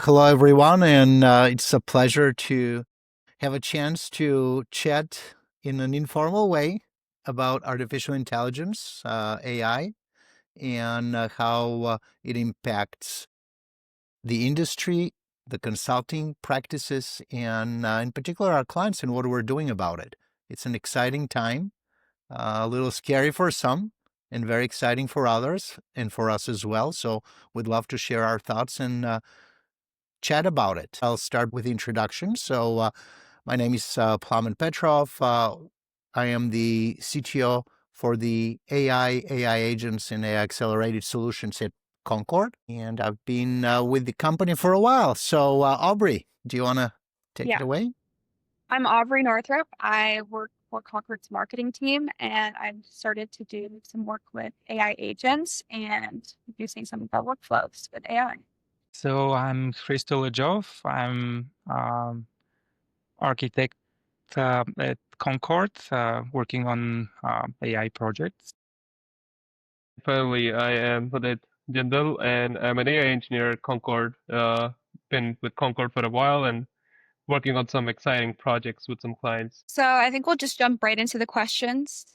Hello, everyone, and it's a pleasure to have a chance to chat in an informal way about artificial intelligence, AI, and how it impacts the industry, the consulting practices, and in particular our clients and what we're doing about it. It's an exciting time, a little scary for some, and very exciting for others, and for us as well. So we'd love to share our thoughts and chat about it. I'll start with the introduction. My name is Plamen Petrov. I am the CTO for the AI agents, and AI accelerated solutions at Concord, and I've been with the company for a while. So, Aubrey, do you want to take it Yeah, away? I'm Aubrey Northrup. I work for Concord's marketing team, and I've started to do some work with AI agents and using some of our workflows with AI. So I'm Christo Lejov. I'm architect at Concord, working on AI projects. Finally, I am Hooded Jindal, and I'm an AI engineer at Concord. Been with Concord for a while and working on some exciting projects with some clients. So I think we'll just jump right into the questions.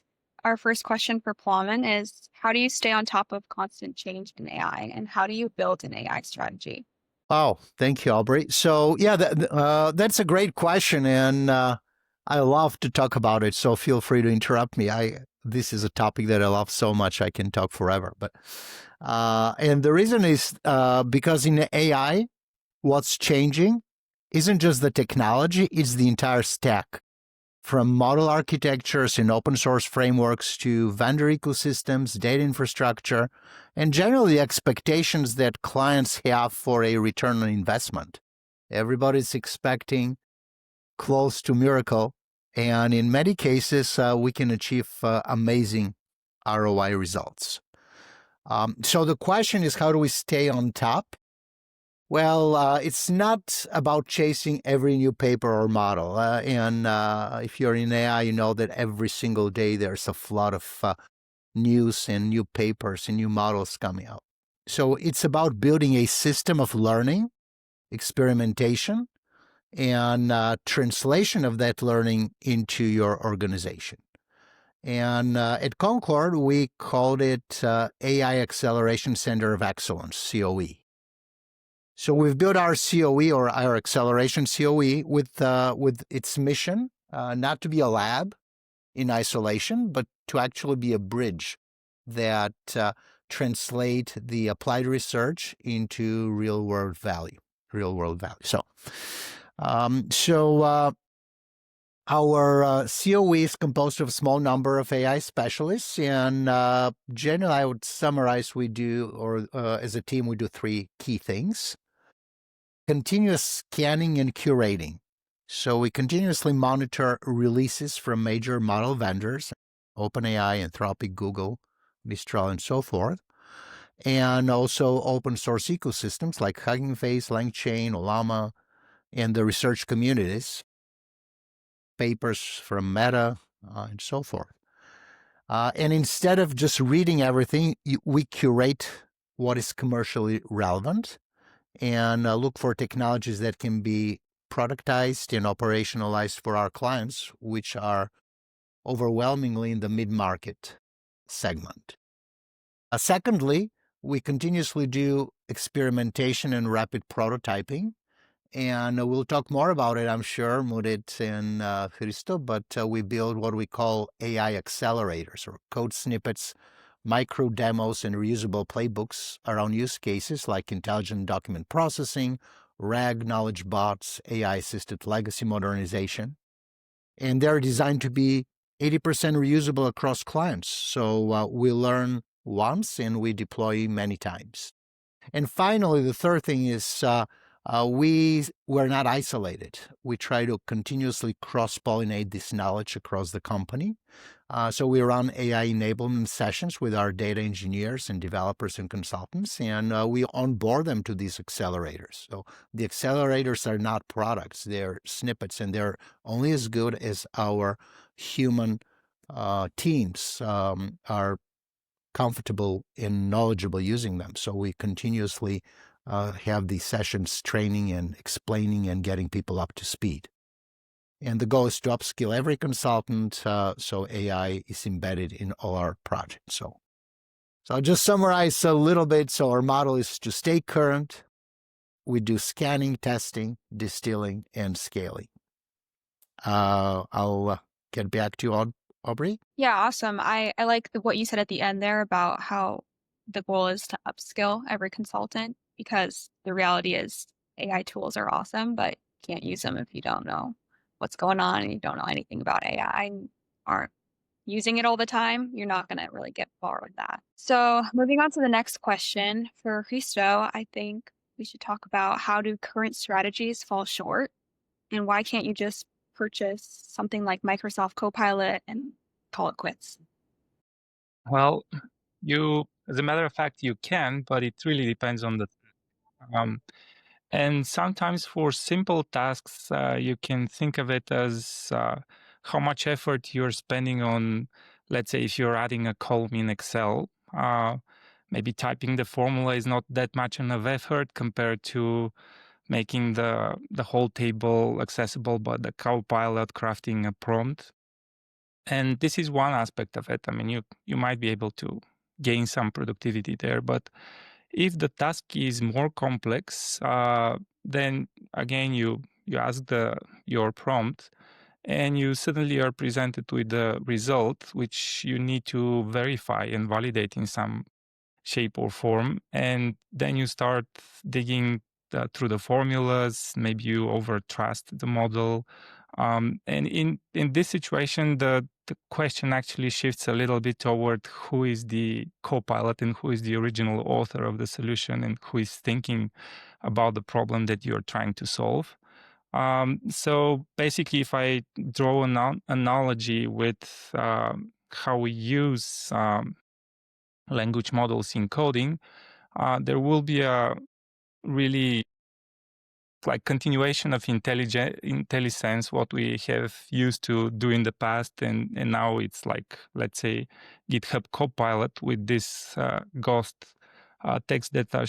Our first question for Plowman is, how do you stay on top of constant change in AI, and how do you build an AI strategy? Oh, thank you, Aubrey. So, yeah, that's a great question, and I love to talk about it. So feel free to interrupt me. This is a topic that I love so much. I can talk forever. But and the reason is because in AI, what's changing isn't just the technology; it's the entire stack, from model architectures and open source frameworks to vendor ecosystems, data infrastructure, and generally expectations that clients have for a return on investment. Everybody's expecting close to miracle, and in many cases, we can achieve amazing ROI results. So the question is, how do we stay on top? Well, it's not about chasing every new paper or model. And if you're in AI, you know that every single day there's a flood of news and new papers and new models coming out. So it's about building a system of learning, experimentation, and translation of that learning into your organization. And at Concord, we called it AI Acceleration Center of Excellence, COE. So we've built our COE, or our acceleration COE, with its mission not to be a lab in isolation, but to actually be a bridge that translate the applied research into real world value. Our COE is composed of a small number of AI specialists, and generally, I would summarize as a team, we do three key things. Continuous scanning and curating. So we continuously monitor releases from major model vendors, OpenAI, Anthropic, Google, Mistral, and so forth, and also open source ecosystems like Hugging Face, LangChain, Olama, and the research communities, papers from Meta, and so forth. And instead of just reading everything, we curate what is commercially relevant and look for technologies that can be productized and operationalized for our clients, which are overwhelmingly in the mid-market segment. Secondly, we continuously do experimentation and rapid prototyping, and we'll talk more about it, I'm sure, Mudit and Christo, but we build what we call AI accelerators, or code snippets, micro demos, and reusable playbooks around use cases like intelligent document processing, RAG knowledge bots, AI-assisted legacy modernization. And they're designed to be 80% reusable across clients. So we learn once and we deploy many times. And finally, the third thing is we're not isolated. We try to continuously cross-pollinate this knowledge across the company. So we run AI enablement sessions with our data engineers and developers and consultants, and we onboard them to these accelerators. So the accelerators are not products; they're snippets, and they're only as good as our human teams are comfortable and knowledgeable using them. So we continuously have these sessions training and explaining and getting people up to speed. And the goal is to upskill every consultant so AI is embedded in all our projects. So I'll just summarize a little bit. So our model is to stay current. We do scanning, testing, distilling, and scaling. I'll get back to you, Aubrey. Yeah, awesome. I like what you said at the end there about how the goal is to upskill every consultant, because the reality is AI tools are awesome, but you can't use them if you don't know what's going on and you don't know anything about AI and aren't using it all the time. You're not going to really get far with that. So moving on to the next question for Christo, I think we should talk about, how do current strategies fall short, and why can't you just purchase something like Microsoft Copilot and call it quits? Well, as a matter of fact, you can, but it really depends on the. And sometimes for simple tasks, you can think of it as how much effort you're spending on, let's say, if you're adding a column in Excel, maybe typing the formula is not that much of effort compared to making the whole table accessible by the Copilot crafting a prompt. And this is one aspect of it. I mean, you might be able to gain some productivity there, but if the task is more complex, then again you ask your prompt, and you suddenly are presented with the result, which you need to verify and validate in some shape or form, and then you start digging through the formulas. Maybe you overtrust the model, and in this situation, the question actually shifts a little bit toward who is the co-pilot and who is the original author of the solution and who is thinking about the problem that you're trying to solve. So basically, if I draw an analogy with how we use language models in coding, there will be a really like continuation of IntelliSense, what we have used to do in the past, and now it's like, let's say, GitHub Copilot with this ghost text that are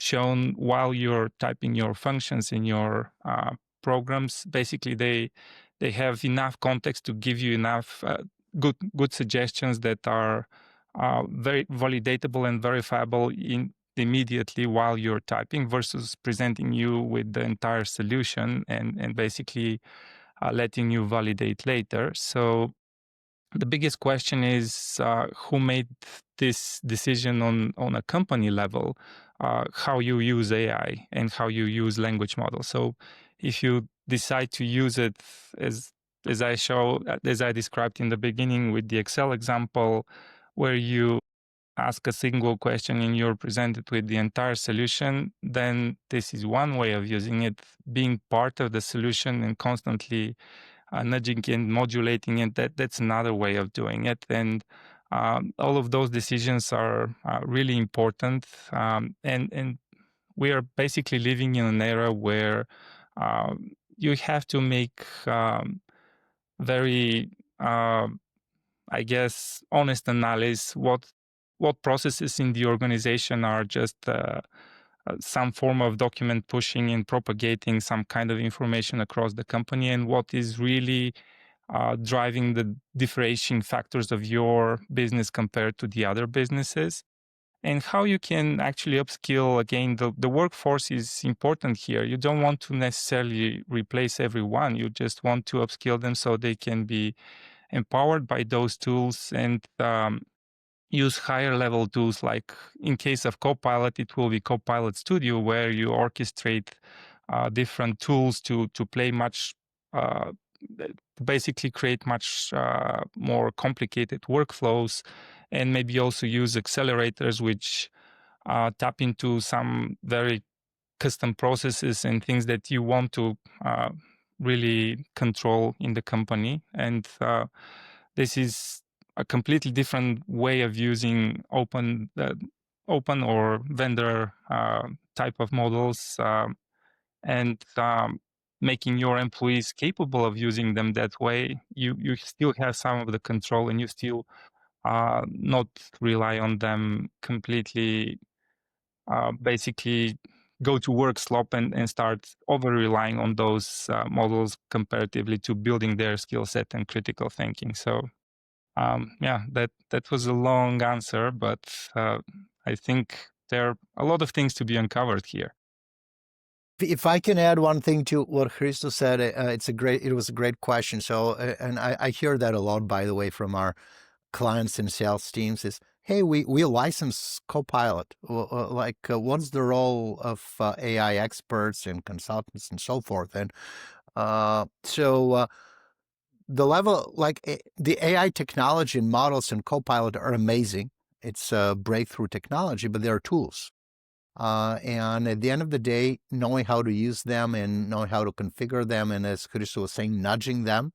shown while you're typing your functions in your programs. Basically, they have enough context to give you enough good suggestions that are very validatable and verifiable immediately while you're typing, versus presenting you with the entire solution and basically letting you validate later. So the biggest question is who made this decision on a company level, how you use AI and how you use language models. So if you decide to use it as I described in the beginning with the Excel example, where you ask a single question and you're presented with the entire solution, then this is one way of using it. Being part of the solution and constantly nudging and modulating it, that's another way of doing it. And all of those decisions are really important. And we are basically living in an era where you have to make very I guess, honest analysis, what processes in the organization are just some form of document pushing and propagating some kind of information across the company, and what is really driving the differentiating factors of your business compared to the other businesses, and how you can actually upskill. Again, the workforce is important here. You don't want to necessarily replace everyone. You just want to upskill them so they can be empowered by those tools and use higher level tools. Like in case of Copilot, it will be Copilot Studio, where you orchestrate different tools to play much, basically create much more complicated workflows, and maybe also use accelerators, which tap into some very custom processes and things that you want to really control in the company. And this is a completely different way of using open or vendor type of models, and making your employees capable of using them that way. You still have some of the control, and you still not rely on them completely, basically go to work slop and start over relying on those models comparatively to building their skill set and critical thinking. So yeah, that was a long answer, but I think there are a lot of things to be uncovered here. If I can add one thing to what Christo said, it was a great question. So, and I hear that a lot, by the way, from our clients and sales teams is, hey, we license Copilot. What's the role of AI experts and consultants and so forth? And the level, the AI technology and models and Copilot are amazing. It's a breakthrough technology, but they're tools. And at the end of the day, knowing how to use them and knowing how to configure them, and as Christo was saying, nudging them,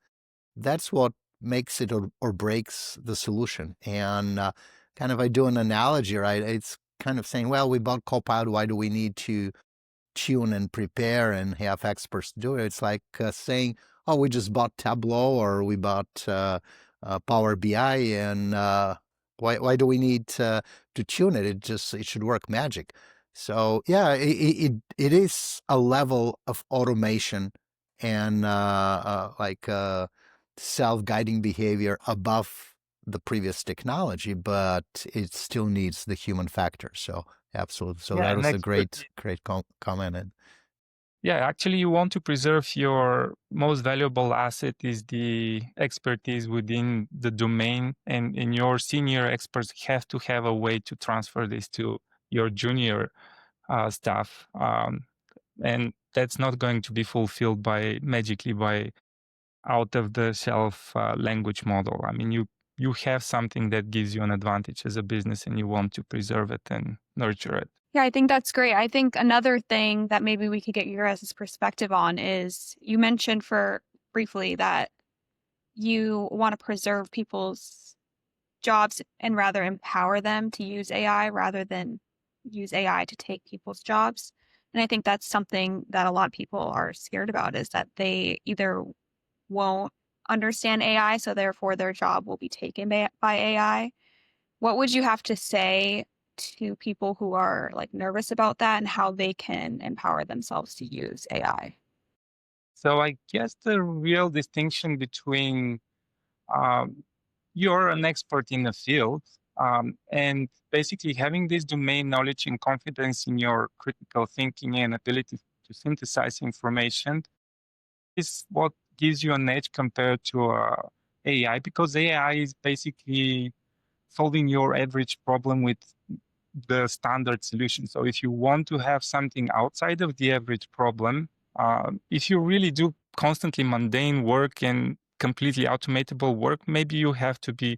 that's what makes it or breaks the solution. And kind of, I do an analogy, right? It's kind of saying, well, we bought Copilot. Why do we need to tune and prepare and have experts do it? It's like saying, oh, we just bought Tableau or we bought Power BI, and why do we need to tune it? It should work magic. So yeah, it is a level of automation and self-guiding behavior above the previous technology, but it still needs the human factor. So absolutely. So Yeah, that was a expertise. great comment. And Yeah, actually, you want to preserve your most valuable asset is the expertise within the domain, and your senior experts have to have a way to transfer this to your junior staff, and that's not going to be fulfilled magically by out of the shelf language model. I mean, you have something that gives you an advantage as a business, and you want to preserve it and nurture it. Yeah, I think that's great. I think another thing that maybe we could get your guys' perspective on is you mentioned briefly that you want to preserve people's jobs and rather empower them to use AI rather than use AI to take people's jobs. And I think that's something that a lot of people are scared about, is that they either won't understand AI, so therefore their job will be taken by AI. What would you have to say to people who are nervous about that and how they can empower themselves to use AI? So I guess the real distinction between you're an expert in the field, and basically having this domain knowledge and confidence in your critical thinking and ability to synthesize information is what gives you an edge compared to AI, because AI is basically solving your average problem with the standard solution. So if you want to have something outside of the average problem, if you really do constantly mundane work and completely automatable work, maybe you have to be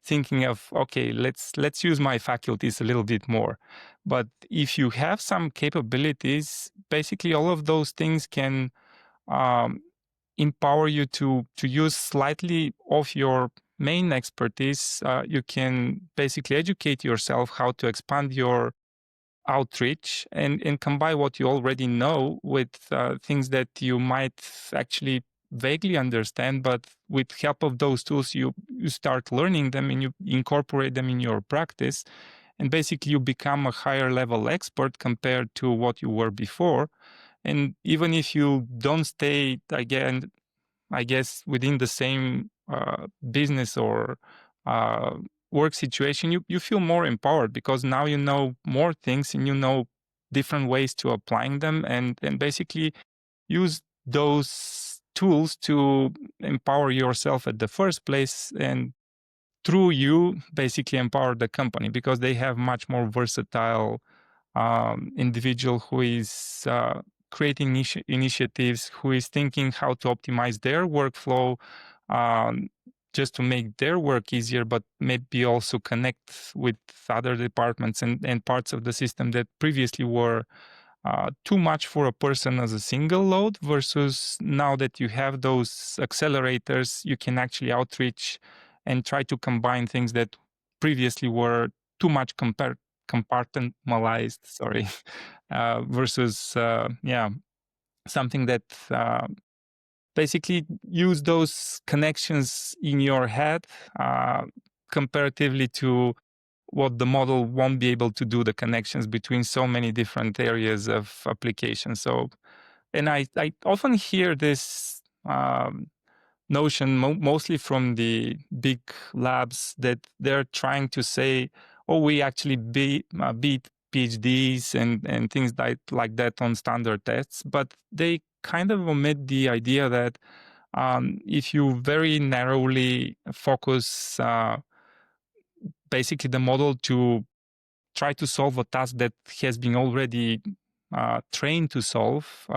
thinking of, okay, let's use my faculties a little bit more. But if you have some capabilities, basically all of those things can empower you to use slightly of your main expertise. You can basically educate yourself how to expand your outreach and combine what you already know with things that you might actually vaguely understand, but with help of those tools you start learning them and you incorporate them in your practice, and basically you become a higher level expert compared to what you were before. And even if you don't stay, again, I guess, within the same business or work situation, you feel more empowered because now you know more things and you know different ways to applying them, and basically use those tools to empower yourself at the first place, and through you basically empower the company because they have much more versatile individual who is creating initiatives, who is thinking how to optimize their workflow um, just to make their work easier, but maybe also connect with other departments and parts of the system that previously were too much for a person as a single load, versus now that you have those accelerators, you can actually outreach and try to combine things that previously were too much compartmentalized, sorry, versus something that basically use those connections in your head comparatively to what the model won't be able to do, the connections between so many different areas of application. So, and I often hear this notion mostly from the big labs that they're trying to say, oh, we actually beat PhDs and things like that on standard tests, but they kind of omit the idea that if you very narrowly focus basically the model to try to solve a task that has been already trained to solve,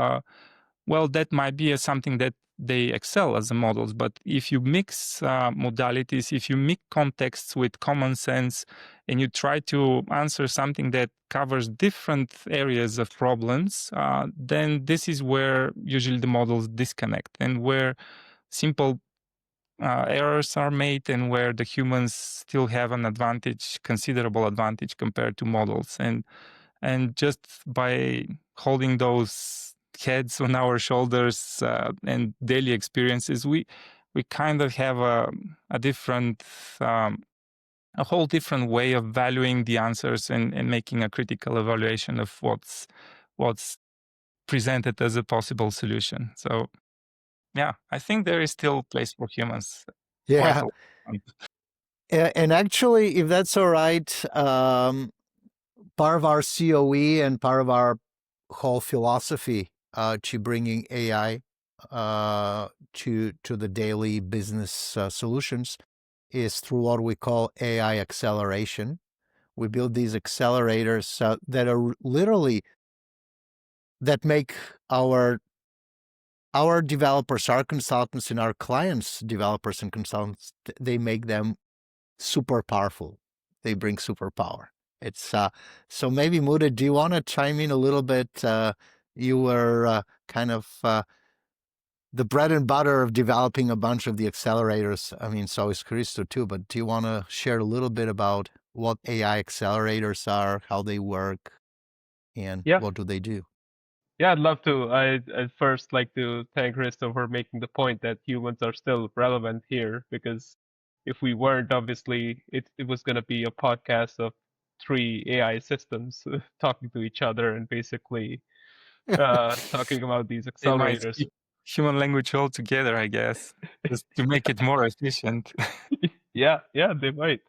well, that might be something that they excel as the models. But if you mix modalities, if you mix contexts with common sense, and you try to answer something that covers different areas of problems, then this is where usually the models disconnect and where simple errors are made and where the humans still have an advantage, considerable advantage compared to models. And just by holding those heads on our shoulders and daily experiences, we kind of have a different, a whole different way of valuing the answers and making a critical evaluation of what's presented as a possible solution. So, yeah, I think there is still place for humans. Yeah. Quite a lot. And actually, if that's all right, part of our COE and part of our whole philosophy to bringing AI to the daily business solutions is through what we call AI acceleration. We build these accelerators that are literally that make our developers, our consultants, and our clients' developers and consultants, they make them super powerful. They bring superpower. It's so maybe Muda, do you want to chime in a little bit? You were kind of the bread and butter of developing a bunch of the accelerators. I mean, so is Christo too, but do you want to share a little bit about what AI accelerators are, how they work, and Yeah. what do they do? Yeah, I'd love to. I'd first like to thank Risto for making the point that humans are still relevant here, because if we weren't, obviously, it was going to be a podcast of three AI systems talking to each other and basically talking about these They might accelerators. speak human language altogether, I guess, just to make it more efficient. Yeah, they might.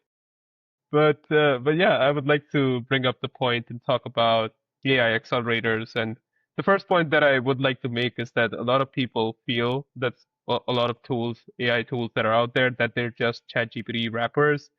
But yeah, I would like to bring up the point and talk about the AI accelerators. And the first point that I would like to make is that a lot of people feel that a lot of tools, AI tools that are out there, that they're just ChatGPT wrappers.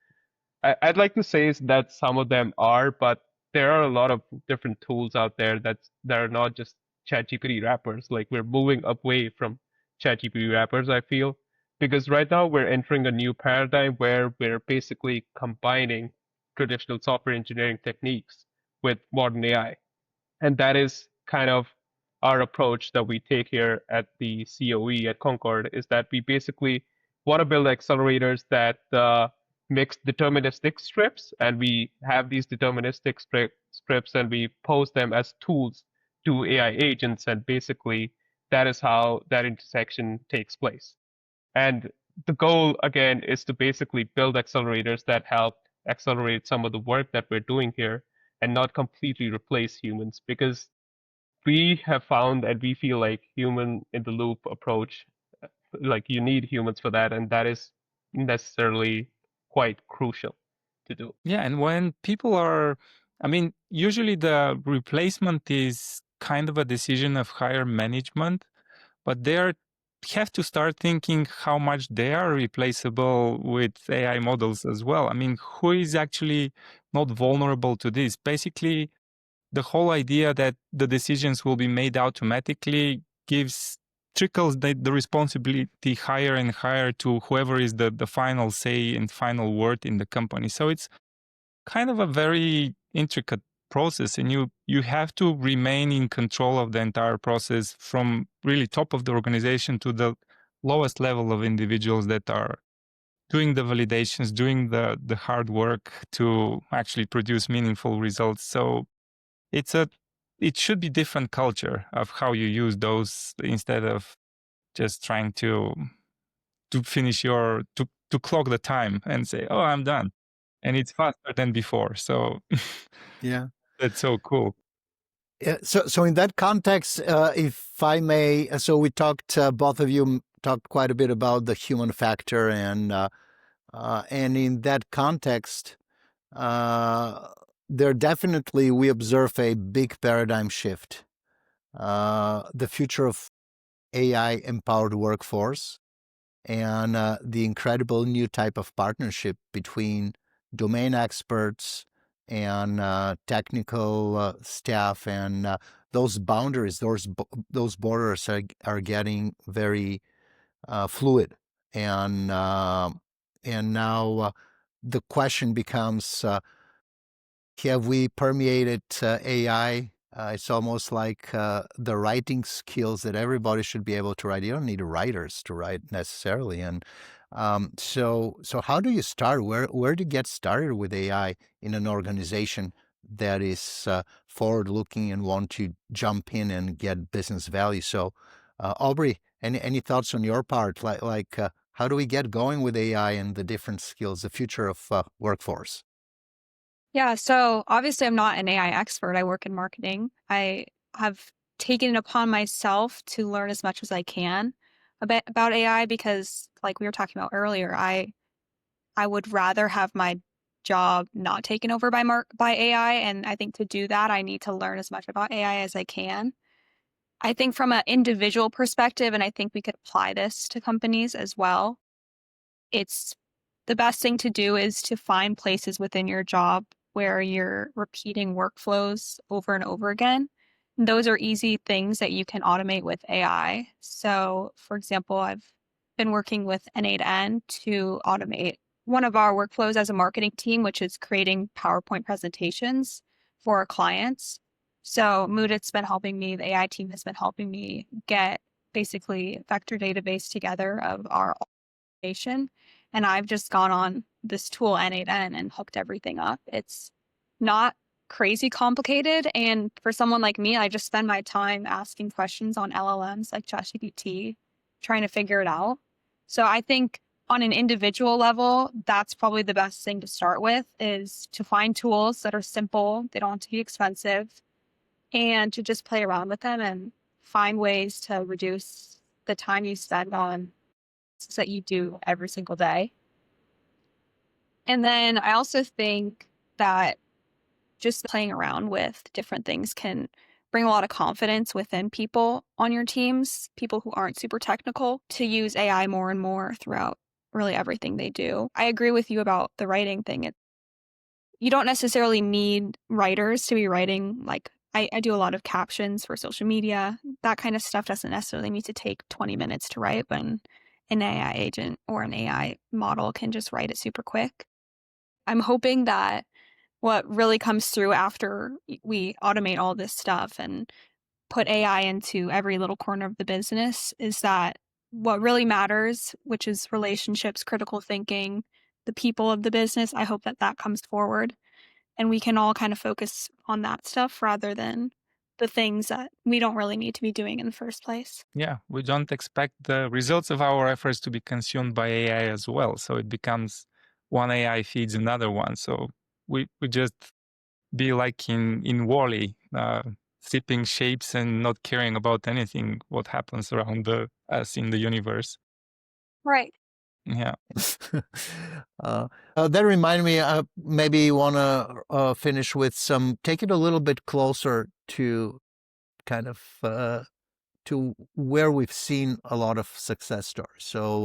I'd like to say is that some of them are, but there are a lot of different tools out there that are not just ChatGPT wrappers. Like, we're moving away from ChatGPT wrappers, I feel, because right now we're entering a new paradigm where we're basically combining traditional software engineering techniques with modern AI. And that is kind of our approach that we take here at the COE at Concord, is that we basically want to build accelerators that mix deterministic scripts, and we have these deterministic scripts and we pose them as tools to AI agents, and basically that is how that intersection takes place. And the goal, again, is to basically build accelerators that help accelerate some of the work that we're doing here and not completely replace humans, because we have found that we feel like human in the loop approach, like, you need humans for that, and that is necessarily quite crucial to do. Yeah, and when people are, I mean, usually the replacement is kind of a decision of higher management, but they have to start thinking how much they are replaceable with AI models as well. I mean, who is actually not vulnerable to this? Basically, the whole idea that the decisions will be made automatically trickles the responsibility higher and higher to whoever is the final say and final word in the company. So it's kind of a very intricate process, and you have to remain in control of the entire process from really top of the organization to the lowest level of individuals that are doing the validations, doing the hard work to actually produce meaningful results. So it should be different culture of how you use those, instead of just trying to finish to clock the time and say, oh, I'm done. and it's faster than before. So Yeah. that's so cool. Yeah, so in that context, if I may, so we talked, both of you talked quite a bit about the human factor, and in that context, there definitely we observe a big paradigm shift. The future of AI empowered workforce and the incredible new type of partnership between domain experts and technical staff, and those boundaries, those borders are getting very fluid, and now the question becomes: have we permeated AI? It's almost like the writing skills that everybody should be able to write. You don't need writers to write necessarily. And so how do you start? Where do you get started with AI in an organization that is forward-looking and want to jump in and get business value? So, Aubrey, any thoughts on your part? Like how do we get going with AI and the different skills, the future of workforce? Yeah, so obviously I'm not an AI expert. I work in marketing. I have taken it upon myself to learn as much as I can about AI because, like we were talking about earlier, I would rather have my job not taken over by AI, and I think to do that I need to learn as much about AI as I can. I think from an individual perspective, and I think we could apply this to companies as well, it's the best thing to do is to find places within your job where you're repeating workflows over and over again. And those are easy things that you can automate with AI. So, for example, I've been working with N8N to automate one of our workflows as a marketing team, which is creating PowerPoint presentations for our clients. So, Moodit's been helping me, the AI team has been helping me get basically vector database together of our automation. And I've just gone on this tool N8N and hooked everything up. It's not crazy complicated. And for someone like me, I just spend my time asking questions on LLMs like ChatGPT, trying to figure it out. So I think on an individual level, that's probably the best thing to start with, is to find tools that are simple, they don't have to be expensive, and to just play around with them and find ways to reduce the time you spend on that you do every single day. And then I also think that just playing around with different things can bring a lot of confidence within people on your teams, people who aren't super technical, to use AI more and more throughout really everything they do. I agree with you about the writing thing. You don't necessarily need writers to be writing. Like I do a lot of captions for social media. That kind of stuff doesn't necessarily need to take 20 minutes to write when an AI agent or an AI model can just write it super quick. I'm hoping that what really comes through after we automate all this stuff and put AI into every little corner of the business is that what really matters, which is relationships, critical thinking, the people of the business, I hope that that comes forward and we can all kind of focus on that stuff rather than the things that we don't really need to be doing in the first place. Yeah, we don't expect the results of our efforts to be consumed by AI as well. So it becomes one AI feeds another one. So we just be like in Wall-E, sipping shapes and not caring about anything what happens around us in the universe. Right. Yeah. That reminded me, maybe you want to finish with take it a little bit closer to kind of to where we've seen a lot of success stories. So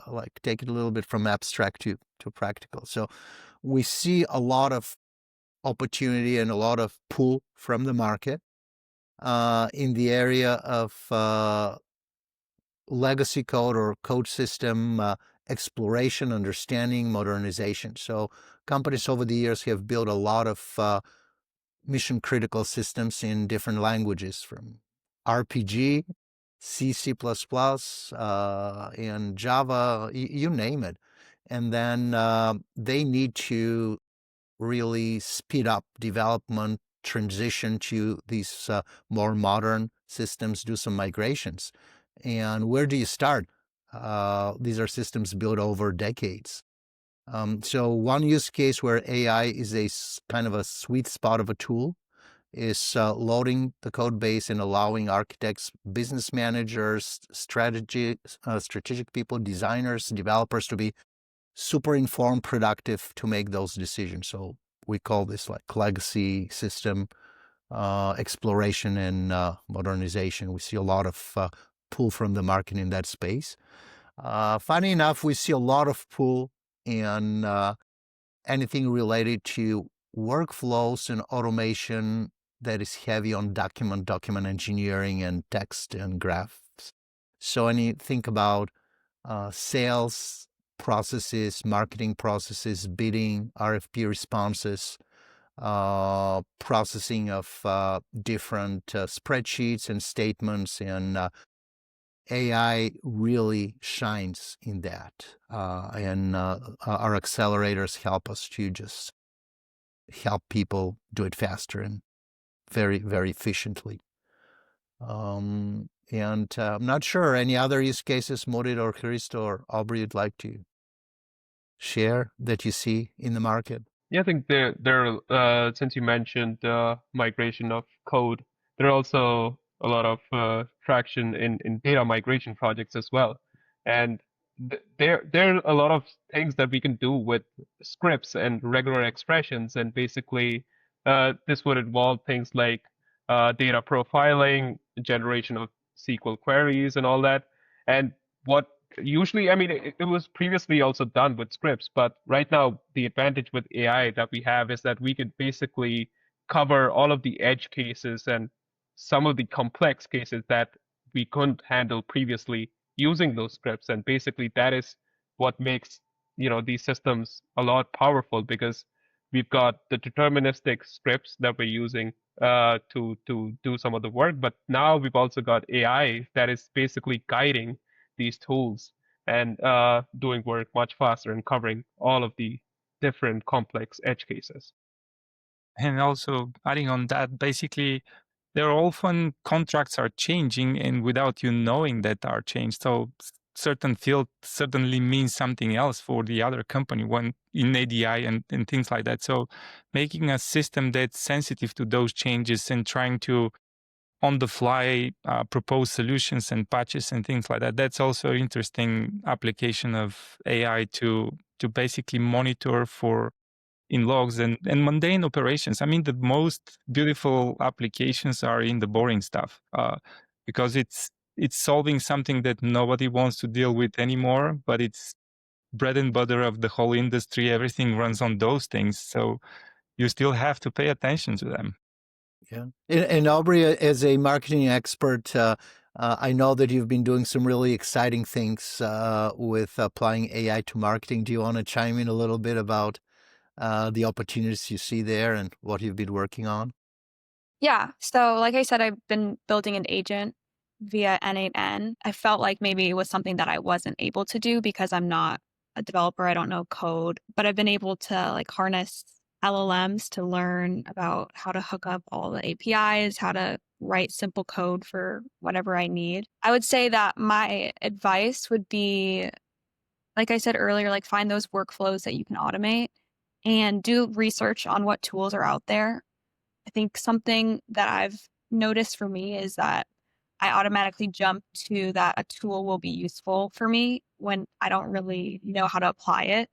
like take it a little bit from abstract to practical. So we see a lot of opportunity and a lot of pull from the market in the area of legacy code or code system exploration, understanding, modernization. So companies over the years have built a lot of mission critical systems in different languages, from RPG, C++, and Java, you name it. And then they need to really speed up development, transition to these more modern systems, do some migrations. And where do you start? These are systems built over decades. So one use case where AI is a kind of a sweet spot of a tool is loading the code base and allowing architects, business managers, strategic people, designers, developers to be super informed, productive to make those decisions. So we call this like legacy system exploration and modernization. We see a lot of pull from the market in that space. Funny enough, we see a lot of pull in anything related to workflows and automation that is heavy on document engineering and text and graphs. So think about sales processes, marketing processes, bidding, RFP responses, processing of different spreadsheets and statements, and AI really shines in that. And our accelerators help us to just help people do it faster and very, very efficiently. And I'm not sure any other use cases, Modit or Christo or Aubrey, you'd like to share that you see in the market? Yeah, I think since you mentioned migration of code, there are also a lot of traction in data migration projects as well. And there are a lot of things that we can do with scripts and regular expressions. And basically, this would involve things like data profiling, generation of SQL queries, and all that. And what usually, I mean, it was previously also done with scripts, but right now the advantage with AI that we have is that we can basically cover all of the edge cases and some of the complex cases that we couldn't handle previously using those scripts. And basically that is what makes, these systems a lot powerful, because we've got the deterministic scripts that we're using to do some of the work, but now we've also got AI that is basically guiding these tools and doing work much faster and covering all of the different complex edge cases. And also adding on that, basically, there are often contracts are changing and without you knowing that are changed. So certain field certainly means something else for the other company when in ADI and things like that. So making a system that's sensitive to those changes and trying to on the fly propose solutions and patches and things like that. That's also an interesting application of AI to basically monitor for in logs and mundane operations. I mean, the most beautiful applications are in the boring stuff because it's solving something that nobody wants to deal with anymore, but it's bread and butter of the whole industry. Everything runs on those things. So you still have to pay attention to them. Yeah. And Aubrey, as a marketing expert, I know that you've been doing some really exciting things with applying AI to marketing. Do you want to chime in a little bit about the opportunities you see there and what you've been working on? Yeah. So, like I said, I've been building an agent via N8N. I felt like maybe it was something that I wasn't able to do because I'm not a developer. I don't know code, but I've been able to like harness LLMs to learn about how to hook up all the APIs, how to write simple code for whatever I need. I would say that my advice would be, like I said earlier, like find those workflows that you can automate and do research on what tools are out there. I think something that I've noticed for me is that I automatically jump to that a tool will be useful for me when I don't really know how to apply it.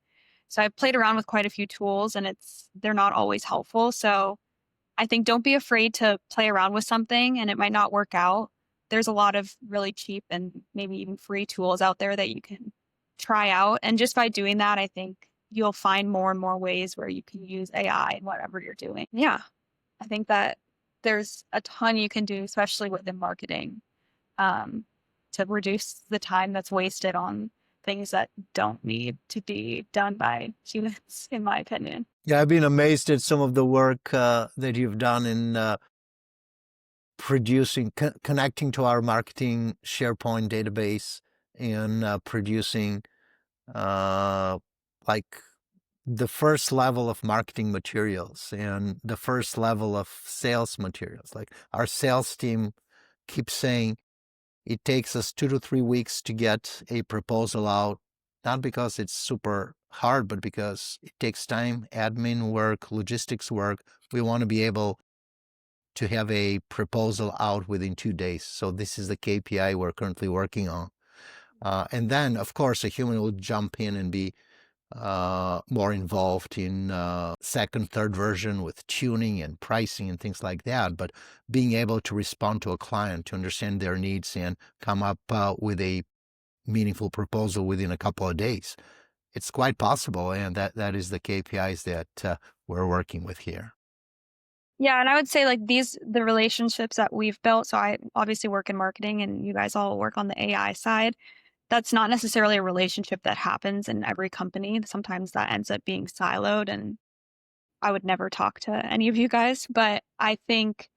So I've played around with quite a few tools and they're not always helpful. So I think don't be afraid to play around with something and it might not work out. There's a lot of really cheap and maybe even free tools out there that you can try out. And just by doing that, I think you'll find more and more ways where you can use AI in whatever you're doing. Yeah. I think that there's a ton you can do, especially within marketing, to reduce the time that's wasted on things that don't need to be done by humans, in my opinion. Yeah, I've been amazed at some of the work that you've done in producing, connecting to our marketing SharePoint database and producing like the first level of marketing materials and the first level of sales materials. Like our sales team keeps saying it takes us 2 to 3 weeks to get a proposal out, not because it's super hard, but because it takes time, admin work, logistics work. We want to be able to have a proposal out within 2 days. So this is the KPI we're currently working on. And then, of course, a human will jump in and be more involved in second, third version with tuning and pricing and things like that. But being able to respond to a client, to understand their needs and come up with a meaningful proposal within a couple of days, it's quite possible. And that is the KPIs that we're working with here. Yeah, and I would say like the relationships that we've built. So I obviously work in marketing and you guys all work on the AI side. That's not necessarily a relationship that happens in every company. Sometimes that ends up being siloed and I would never talk to any of you guys, but I think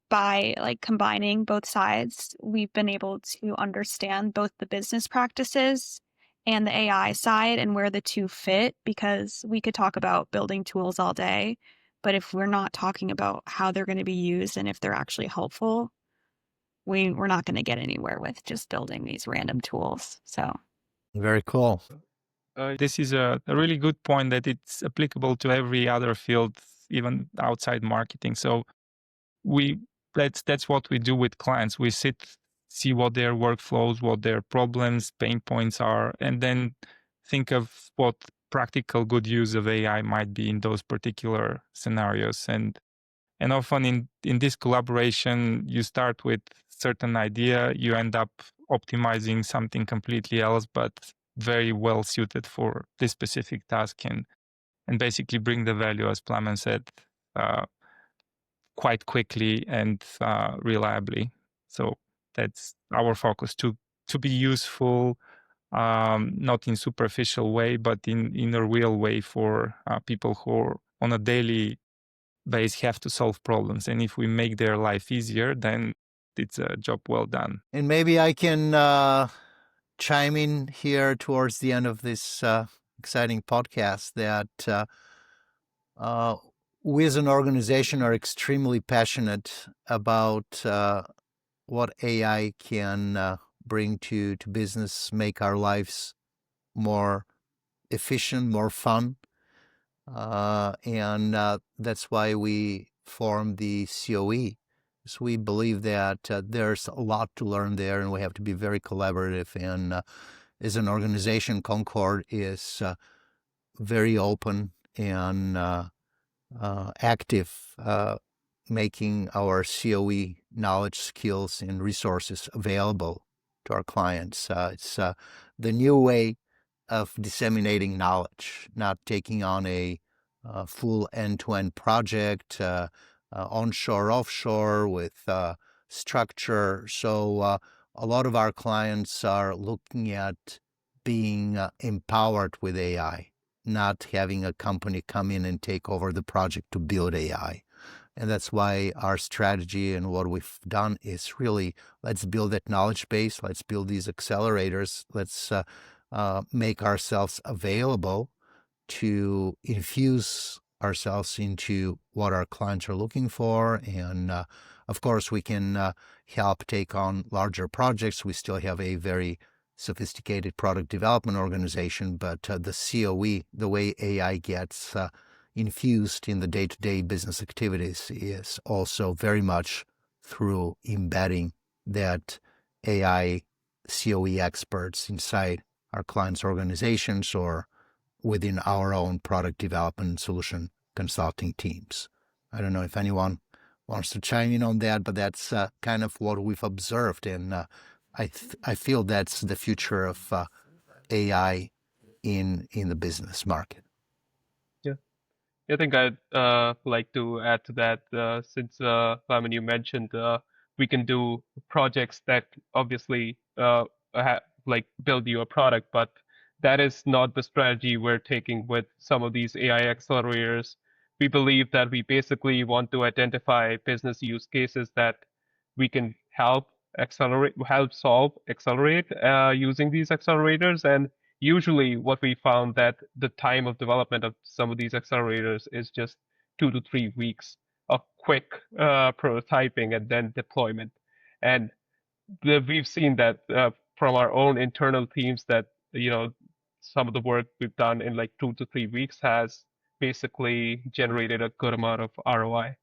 by like combining both sides, we've been able to understand both the business practices and the AI side and where the two fit, because we could talk about building tools all day, but if we're not talking about how they're going to be used and if they're actually helpful, we're not going to get anywhere with just building these random tools. So Very cool. This is a really good point that it's applicable to every other field, even outside marketing. So that's what we do with clients. We see what their workflows, what their problems, pain points are, and then think of what practical good use of AI might be in those particular scenarios. And often in this collaboration, you start with certain idea, you end up optimizing something completely else, but very well suited for this specific task, and basically bring the value, as Plamen said, quite quickly and reliably. So that's our focus, to be useful, not in superficial way, but in a real way for people who on a daily basis have to solve problems. And if we make their life easier, then it's a job well done. And maybe I can chime in here towards the end of this exciting podcast that we as an organization are extremely passionate about what AI can bring to business, make our lives more efficient, more fun. And that's why we formed the COE. So we believe that there's a lot to learn there, and we have to be very collaborative. And as an organization, Concord is very open and active, making our COE knowledge, skills, and resources available to our clients. It's the new way of disseminating knowledge, not taking on a full end-to-end project, onshore, offshore, with structure. So a lot of our clients are looking at being empowered with AI, not having a company come in and take over the project to build AI. And that's why our strategy and what we've done is really, let's build that knowledge base. Let's build these accelerators. Let's make ourselves available to infuse ourselves into what our clients are looking for. And of course, we can help take on larger projects. We still have a very sophisticated product development organization, but the COE, the way AI gets infused in the day-to-day business activities, is also very much through embedding that AI COE experts inside our clients' organizations or within our own product development solution consulting teams. I don't know if anyone wants to chime in on that, but that's kind of what we've observed, and I feel that's the future of AI in the business market. I think I'd like to add to that, since Raman, you mentioned we can do projects that obviously like build you a product, but that is not the strategy we're taking with some of these AI accelerators. We believe that we basically want to identify business use cases that we can help solve, accelerate using these accelerators. And usually what we found that the time of development of some of these accelerators is just 2 to 3 weeks of quick prototyping and then deployment. And we've seen that from our own internal teams that, some of the work we've done in like 2 to 3 weeks has basically generated a good amount of ROI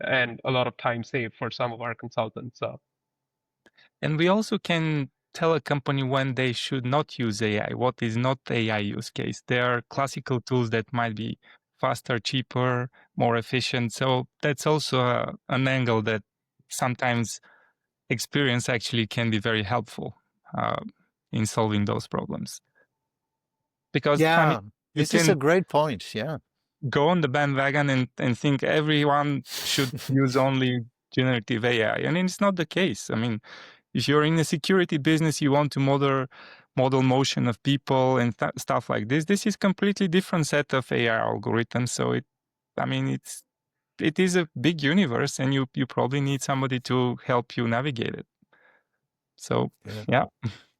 and a lot of time saved for some of our consultants. So And we also can tell a company when they should not use AI, what is not AI use case. There are classical tools that might be faster, cheaper, more efficient. So that's also an angle that sometimes experience actually can be very helpful in solving those problems. Because, I mean, Yeah, you this is a can great point. Yeah. go on the bandwagon and think everyone should use only generative AI. And it's not the case. I mean, if you're in a security business, you want to model motion of people and stuff like this. This is completely different set of AI algorithms. So it is a big universe, and you probably need somebody to help you navigate it. So yeah.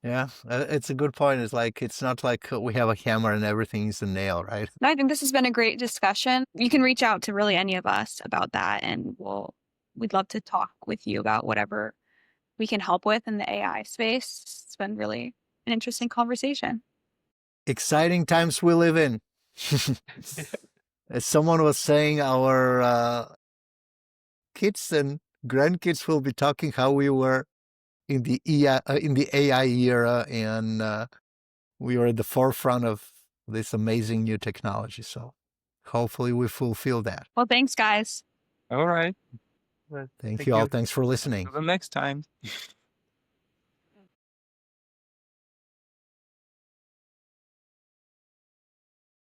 Yeah, it's a good point. It's like, it's not like we have a hammer and everything is a nail, right? No, I think this has been a great discussion. You can reach out to really any of us about that, and we'd love to talk with you about whatever we can help with in the AI space. It's been really an interesting conversation. Exciting times we live in. As someone was saying, our kids and grandkids will be talking how we were in the AI era, and we were at the forefront of this amazing new technology. So hopefully we fulfill that. Well, thanks, guys. All right. Thank you all. Thanks for listening. Until the next time.